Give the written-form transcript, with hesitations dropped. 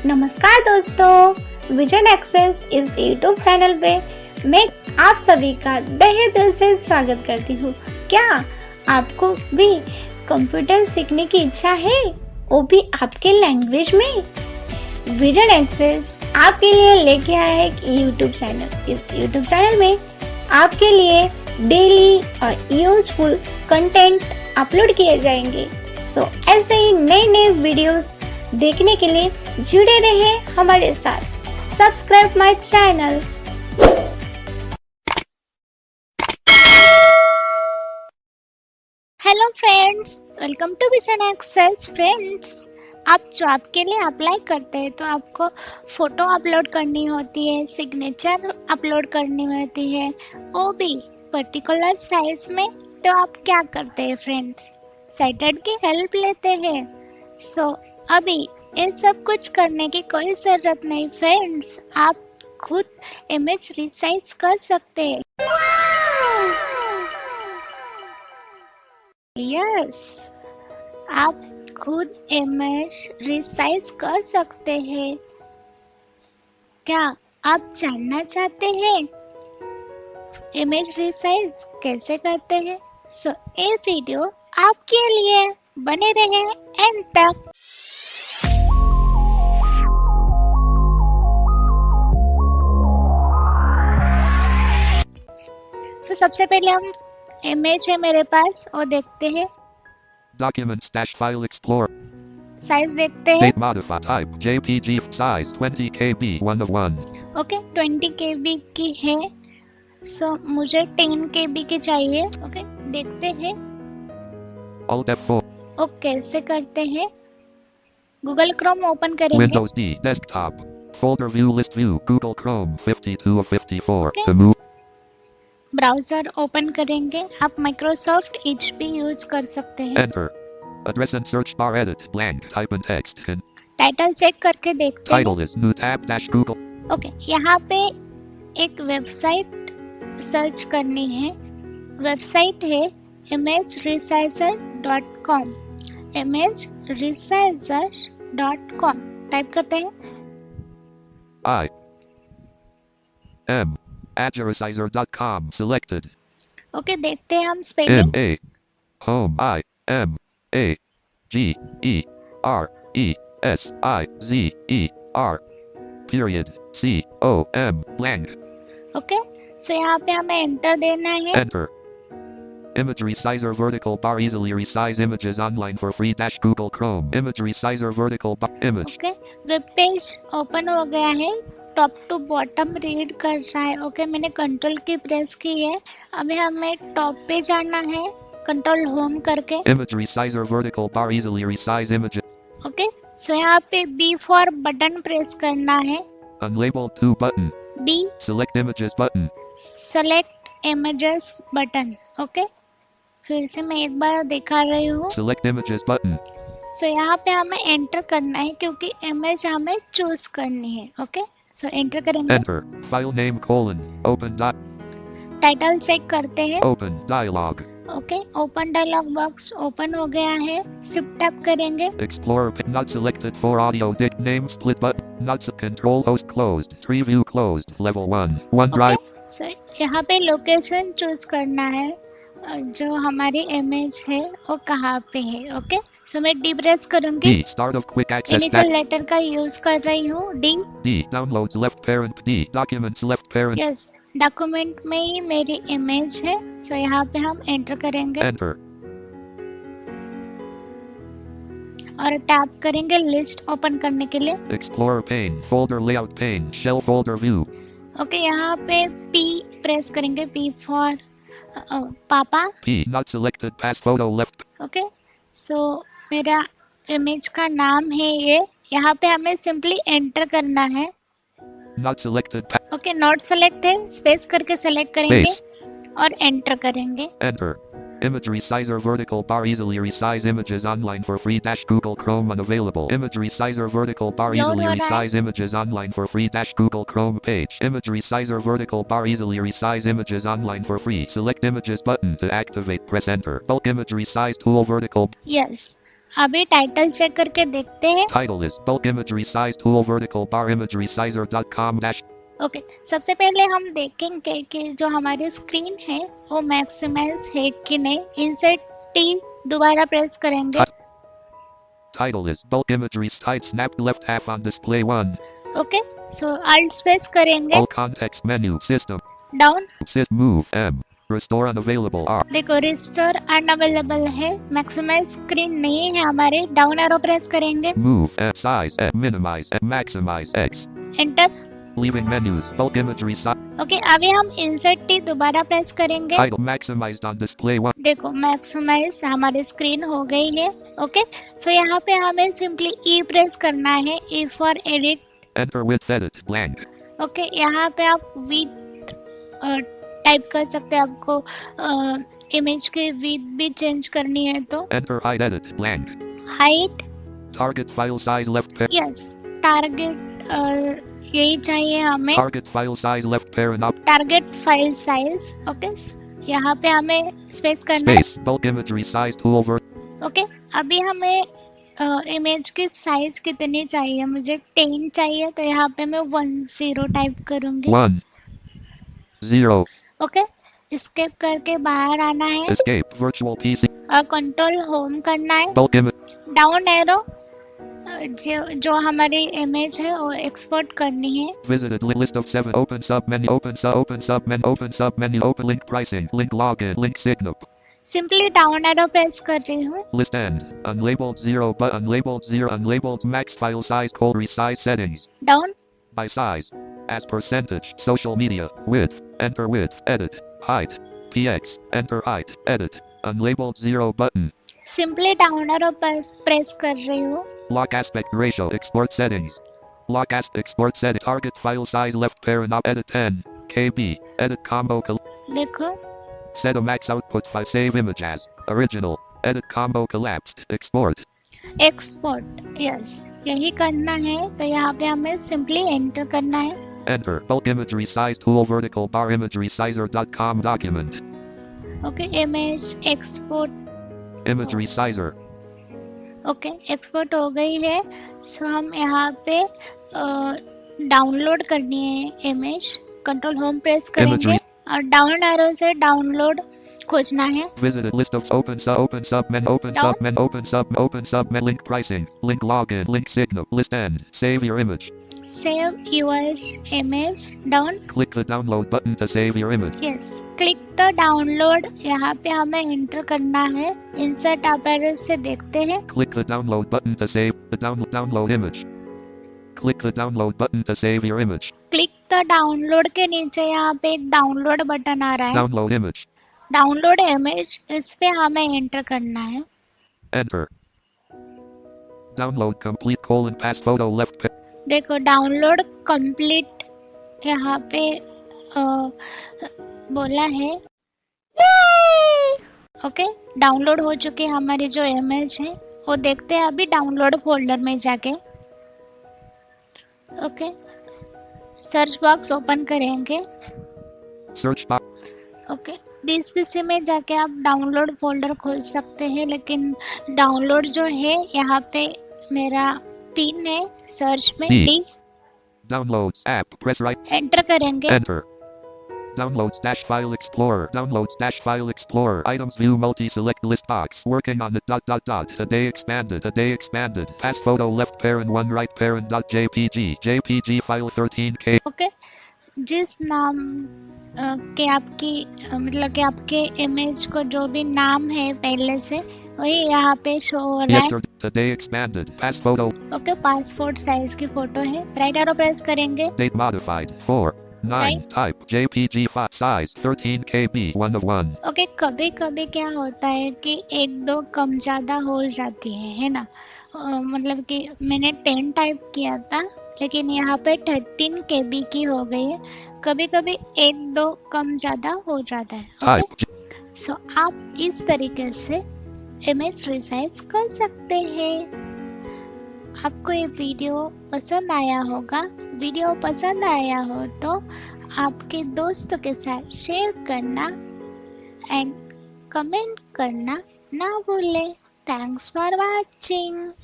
नमस्कार दोस्तों, vision access इस यूट्यूब चैनल पे मैं आप सभी का तहे दिल से स्वागत करती हूँ। क्या आपको भी कंप्यूटर सीखने की इच्छा है, वो भी आपके लैंग्वेज में? विजन एक्सेस आपके लिए लेके आया है एक यूट्यूब चैनल। इस यूट्यूब चैनल में आपके लिए डेली और यूजफुल कंटेंट अपलोड किए जाएंगे। सो ऐसे ही नए नए वीडियोस देखने के लिए जुड़े रहे हमारे साथ। Subscribe my channel. Hello friends, welcome to vision access. Friends, आप जॉब के लिए अप्लाई करते हैं तो आपको फोटो अपलोड करनी होती है, सिग्नेचर अपलोड करनी होती है, वो भी पर्टिकुलर साइज में। तो आप क्या करते हैं फ्रेंड्स? साइटेड की हेल्प लेते हैं। सो अभी ये सब कुछ करने की कोई जरूरत नहीं फ्रेंड्स, आप खुद इमेज रिसाइज कर सकते हैं। यस, आप खुद इमेज रिसाइज कर सकते हैं। क्या आप जानना चाहते हैं इमेज रिसाइज कैसे करते हैं? सो ये वीडियो आपके लिए, बने रहे एंड तक। तो सबसे पहले हम इमेज है मेरे पास, वो देखते हैं। Documents dash file explorer. Size देखते हैं। Date modify type JPG size 20 KB 1 of 1. Okay, 20 KB की है। सो मुझे 10 KB की चाहिए। ओके, देखते हैं Alt F4. वो कैसे करते हैं। गूगल क्रोम ओपन करेंगे। Windows D desktop. Folder view list view Google Chrome 52 of 54. Okay. To move. Browser open करेंगे। आप माइक्रोसॉफ्ट एज भी यूज कर सकते हैं। Enter. Address and search bar edit blank type and text in. Title check करके देखते हैं। Title is new tab dash Google. Okay, यहाँ पे एक वेबसाइट सर्च करनी है। वेबसाइट है imageresizer.com। imageresizer.com टाइप करते हैं। I M Ageresizer.com selected. Okay, देखते हैं हम spelling. M A Home I M A G E R E S I Z E R period C O M blank. Okay, so यहाँ पे हमें enter देना है। Enter. Image resizer vertical bar easily resize images online for free dash Google Chrome. Image resizer vertical bar image. Okay, web page open हो गया है। Top to bottom read कर रहा है। ओके, मैंने कंट्रोल की प्रेस की है। अभी हमें टॉप पे जाना है, कंट्रोल होम करके। Image resizer vertical bar easily resize images. Okay, so यहाँ पे बी फॉर बटन प्रेस करना है। Unlabeled 2 button. B Select images button. Select images button. Okay, फिर से मैं एक बार दिखा रही हूँ। Select images button. सो यहाँ पे हमें एंटर करना है क्योंकि इमेज हमें चूज करनी है। ओके, सो एंटर करेंगे। Enter. File name colon. Open dot. Title check करते हैं। Open dialog. Okay, open dialog box open हो गया है। शिफ्ट टैप करेंगे। Explorer not selected for audio dict name split button not control host closed tree view closed level 1 OneDrive. Okay, so यहाँ पे location choose करना है, जो हमारी इमेज है वो कहाँ पे है। ओके, सो मैं डी प्रेस करूंगी। D start of quick access initial letter का यूज कर रही हूँ। D D downloads left parent D documents left parent. Yes, document में ही मेरी इमेज है। सो यहाँ पे हम एंटर करेंगे Enter. और टैप करेंगे लिस्ट ओपन करने के लिए। Explorer pane folder layout pane shell folder view. Okay, यहाँ पे पी प्रेस करेंगे। P for papa. P not selected pass photo left. Okay, so मेरा इमेज का नाम है ये। यहाँ पे हमें सिंपली एंटर करना है। Not selected okay, not select है, स्पेस करके सेलेक्ट करेंगे Space. और एंटर करेंगे। Enter. Image resizer vertical bar easily resize images online for free dash Google Chrome unavailable. Image resizer vertical bar Load easily हो रहा है। resize images online for free dash Google Chrome page. Image resizer vertical bar easily resize images online for free. Select images button to activate. Press enter. Bulk image resize tool vertical. Yes, अभी title check करके देखते हैं। Title is bulk imagery size tool vertical bar imagery sizer.com dash. Okay, सबसे पहले हम देखेंगे कि जो हमारी स्क्रीन है वो मैक्सिमाइज है कि नहीं। इंसर्ट टी दोबारा प्रेस करेंगे। Title is bulk imagery size snapped left half on display 1. Okay, so alt space करेंगे। All context menu system. Down, Sys move M. Restore unavailable R. देखो रिस्टोर अनअवेलेबल है, maximize screen नहीं है हमारे। Down arrow press करेंगे। Move M size M minimize M maximize X. Enter. Leaving menus bulk imagery size. Okay, अभी हम insert T दोबारा press करेंगे। Title maximized on display 1. देखो मैक्सिमाइज हमारी स्क्रीन हो गई है। ओके, सो यहाँ पे हमें सिंपली ई प्रेस करना है, E for edit. Enter width edit blank. Okay, यहाँ पे आप विथ टाइप कर सकते हैं। आपको इमेज की विथ भी चेंज करनी है तो Enter height edit blank. Height, Target file size left pair. Yes target यही चाहिए हमें। Target file size left parent up. Target file size. Okay, यहाँ पे हमें स्पेस करना है। Space bulk imagery size tool over. Okay, अभी हमें इमेज की साइज कितनी चाहिए? मुझे 10 चाहिए तो यहाँ पे मैं 10 टाइप करूंगी। 1 0. ओके, एस्केप करके बाहर आना है Escape virtual PC. और कंट्रोल होम करना है। Bulk image. डाउन एरो, जो हमारी इमेज है वो एक्सपोर्ट करनी है। Visited list of 7. Open sub menu. Open sub menu. Open link pricing. Link login. Link signal. Simply down arrow press कर रही हूँ। List end. Unlabeled 0 but unlabeled 0. Unlabeled max file size. Code resize settings. Down, By size. As percentage. Social media. Width. Enter width. Edit. Height. PX. Enter height. Edit. Unlabeled 0 button. Simply down arrow press कर रही हूँ। Lock aspect ratio. Export settings. Lock export setting. Target file size left parent up. Edit 10 KB. Edit combo. देखो Set a max output file. Save image as original. Edit combo collapsed. Export. Export, yes यही करना है। तो यहाँ पे हमें simply enter करना है। Enter. Bulk imagery size tool vertical bar imagery sizer.com document. Okay, image export. Imagery sizer. Okay, export हो गई है। सो हम यहाँ पे डाउनलोड करनी है इमेज। कंट्रोल होम प्रेस करेंगे Imagery. और डाउन एरो से डाउनलोड खोजना है। Visited list of open sub men link pricing. Link login. Link signal. List end. Save your image. Save your image. Down, Click the download button to save your image. Yes click the download. यहाँ पे हमें enter करना है। Insert up arrow से देखते हैं। Click the download button to save the download image. Click the download button to save your image. Click the download के नीचे यहाँ पे एक डाउनलोड बटन आ रहा है। Download image. डाउनलोड इमेज, इस पे हमें एंटर करना है। Enter. Download complete pass photo left pa- देखो डाउनलोड कंप्लीट यहाँ पे बोला है। ओके, डाउनलोड हो चुकी हमारी जो इमेज है वो देखते हैं अभी डाउनलोड फोल्डर में जाके। ओके, सर्च बॉक्स ओपन करेंगे। Search box. Okay, this PC में जाके आप डाउनलोड फोल्डर खोल सकते हैं, लेकिन डाउनलोड जो है यहाँ पे मेरा पिन है सर्च में D. D. Downloads app. Press right. Enter करेंगे। Enter. Downloads dash file explorer. Downloads dash file explorer. Items view multi select list box. Working on the ... Today expanded. Today expanded. Pass photo left parent 1 right parent .jpg. JPG file 13K. Okay, जिस नाम के आपकी मतलब कि आपके image को जो भी नाम है पहले से वही यहाँ पे शो हो रहा है। Yesterday. Today expanded. Pass photo. Okay, passport size की फोटो है। राइट एरो प्रेस करेंगे। Date modified. 4 9 Right. type JPG file size 13 KB 1 of 1. Okay, कभी कभी क्या होता है कि एक दो कम ज़्यादा हो जाती है ना। मतलब कि मैंने 10 टाइप किया था लेकिन यहाँ पे 13 KB की हो गई है। कभी कभी एक दो कम ज़्यादा हो जाता है। ओके, Type सो आप इस तरीके से इमेज रिसाइज कर सकते हैं। आपको ये वीडियो पसंद आया होगा। वीडियो पसंद आया हो तो आपके दोस्तों के साथ शेयर करना एंड कमेंट करना ना भूलें। Thanks for watching.